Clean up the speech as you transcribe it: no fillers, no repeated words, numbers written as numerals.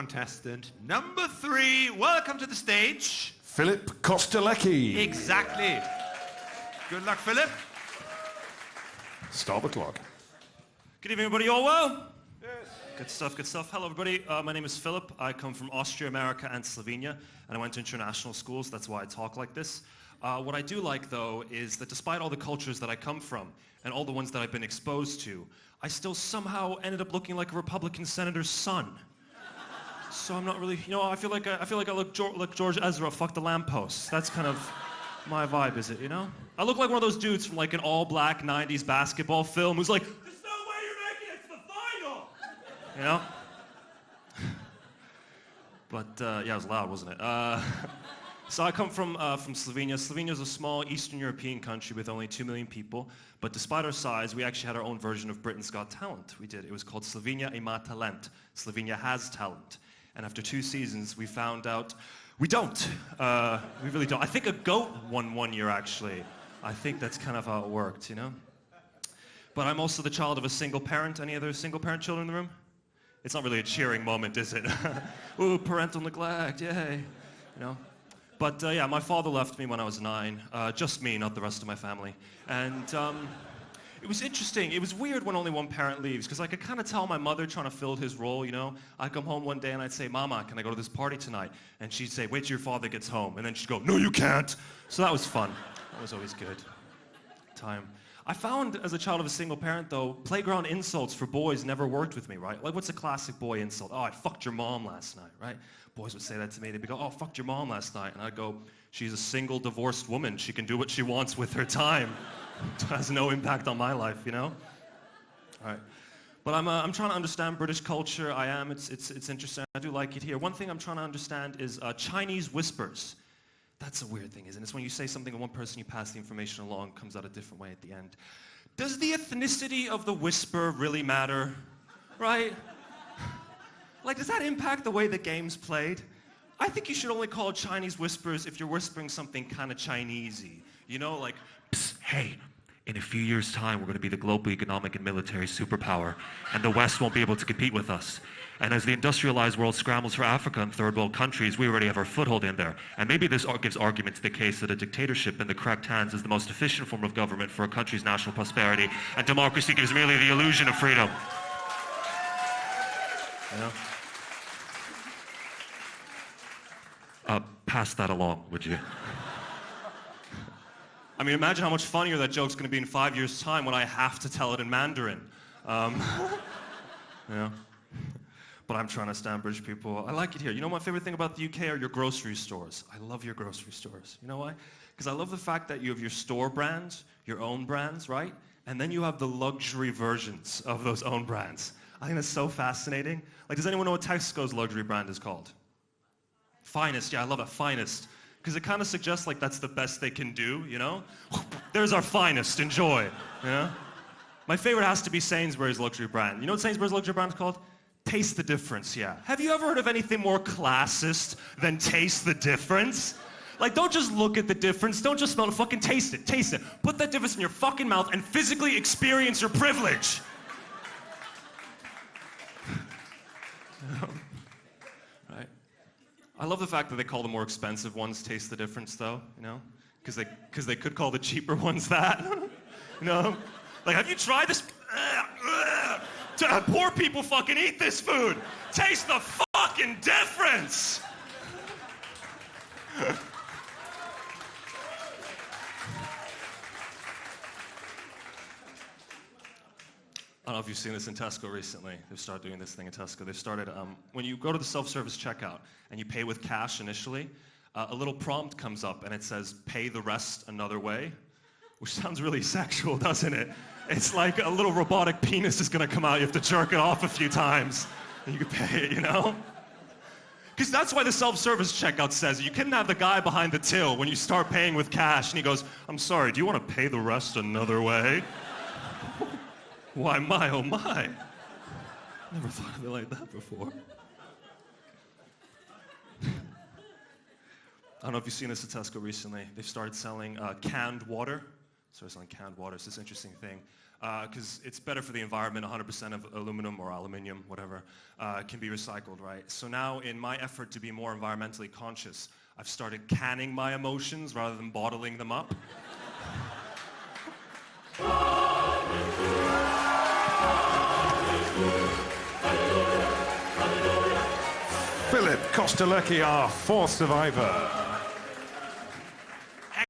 contestant number 3. Welcome to the stage. Philipp Kostelecki. Exactly. Good luck, Philip. Start the clock. Good evening, everybody. All well? Yes. Good stuff, good stuff. Hello, everybody. My name is Philip. I come from Austria, America, and Slovenia, and I went to international schools. That's why I talk like this. What I do like, though, is that despite all the cultures that I come from and all the ones that I've been exposed to, I still somehow ended up looking like a Republican senator's son. So I'm not really, I feel like I look like George Ezra, fuck the lamppost. That's kind of my vibe, is it, I look like one of those dudes from like an all-black 90s basketball film who's like, there's no way you're making it to the final! But, yeah, it was loud, wasn't it? So I come from Slovenia. Slovenia is a small Eastern European country with only 2 million people, but despite our size, we actually had our own version of Britain's Got Talent. We did. It was called Slovenia ima talent. Slovenia has talent. And after 2 seasons, we found out we don't. We really don't. I think a goat won one year, actually. I think that's kind of how it worked, But I'm also the child of a single parent. Any other single parent children in the room? It's not really a cheering moment, is it? Ooh, parental neglect, yay. But yeah, my father left me when I was 9. Just me, not the rest of my family. And it was interesting. It was weird when only one parent leaves, because I could kind of tell my mother trying to fill his role, I'd come home one day and I'd say, Mama, can I go to this party tonight? And she'd say, wait till your father gets home. And then she'd go, no, you can't. So that was fun. That was always good. Time. I found, as a child of a single parent, though, playground insults for boys never worked with me, right? Like, what's a classic boy insult? Oh, I fucked your mom last night, right? Boys would say that to me. They'd go, oh, fucked your mom last night. And I'd go, she's a single, divorced woman. She can do what she wants with her time. It has no impact on my life, All right. But I'm trying to understand British culture. I am. It's interesting. I do like it here. One thing I'm trying to understand is Chinese whispers. That's a weird thing, isn't it? It's when you say something to one person, you pass the information along, comes out a different way at the end. Does the ethnicity of the whisper really matter? Right? Like, does that impact the way the game's played? I think you should only call Chinese whispers if you're whispering something kind of Chinesey. Like, psst, hey, in a few years' time, we're going to be the global economic and military superpower, and the West won't be able to compete with us. And as the industrialized world scrambles for Africa and third world countries, we already have our foothold in there. And maybe this gives argument to the case that a dictatorship in the correct hands is the most efficient form of government for a country's national prosperity, and democracy gives merely the illusion of freedom. Pass that along, would you? I mean, imagine how much funnier that joke's going to be in 5 years' time when I have to tell it in Mandarin. But I'm trying to stand British people. I like it here. My favorite thing about the UK are your grocery stores. I love your grocery stores. You know why? Because I love the fact that you have your store brands, your own brands, right? And then you have the luxury versions of those own brands. I think that's so fascinating. Like, does anyone know what Tesco's luxury brand is called? Finest. Yeah, I love that. Finest. Because it kind of suggests like that's the best they can do, There's our finest. Enjoy. My favorite has to be Sainsbury's luxury brand. You know what Sainsbury's luxury brand is called? Taste the difference, yeah. Have you ever heard of anything more classist than taste the difference? Like, don't just look at the difference. Don't just smell it. Fucking taste it. Taste it. Put that difference in your fucking mouth and physically experience your privilege. Right? I love the fact that they call the more expensive ones taste the difference, though, Because they could call the cheaper ones that. Like, have you tried this? Poor people fucking eat this food. Taste the fucking difference. I don't know if you've seen this in Tesco recently. They've started doing this thing in Tesco. They've started, when you go to the self-service checkout and you pay with cash initially, a little prompt comes up and it says, pay the rest another way, which sounds really sexual, doesn't it? It's like a little robotic penis is gonna come out. You have to jerk it off a few times and you can pay it, Because that's why the self-service checkout says you couldn't have the guy behind the till when you start paying with cash and he goes, I'm sorry, do you want to pay the rest another way? Why, my, oh my. Never thought of it like that before. I don't know if you've seen this at Tesco recently. They've started selling canned water. Started selling canned water. It's this interesting thing. because it's better for the environment. 100% of aluminum or aluminium, whatever, can be recycled, right? So now, in my effort to be more environmentally conscious, I've started canning my emotions rather than bottling them up. Philipp Kostelecki, our fourth survivor.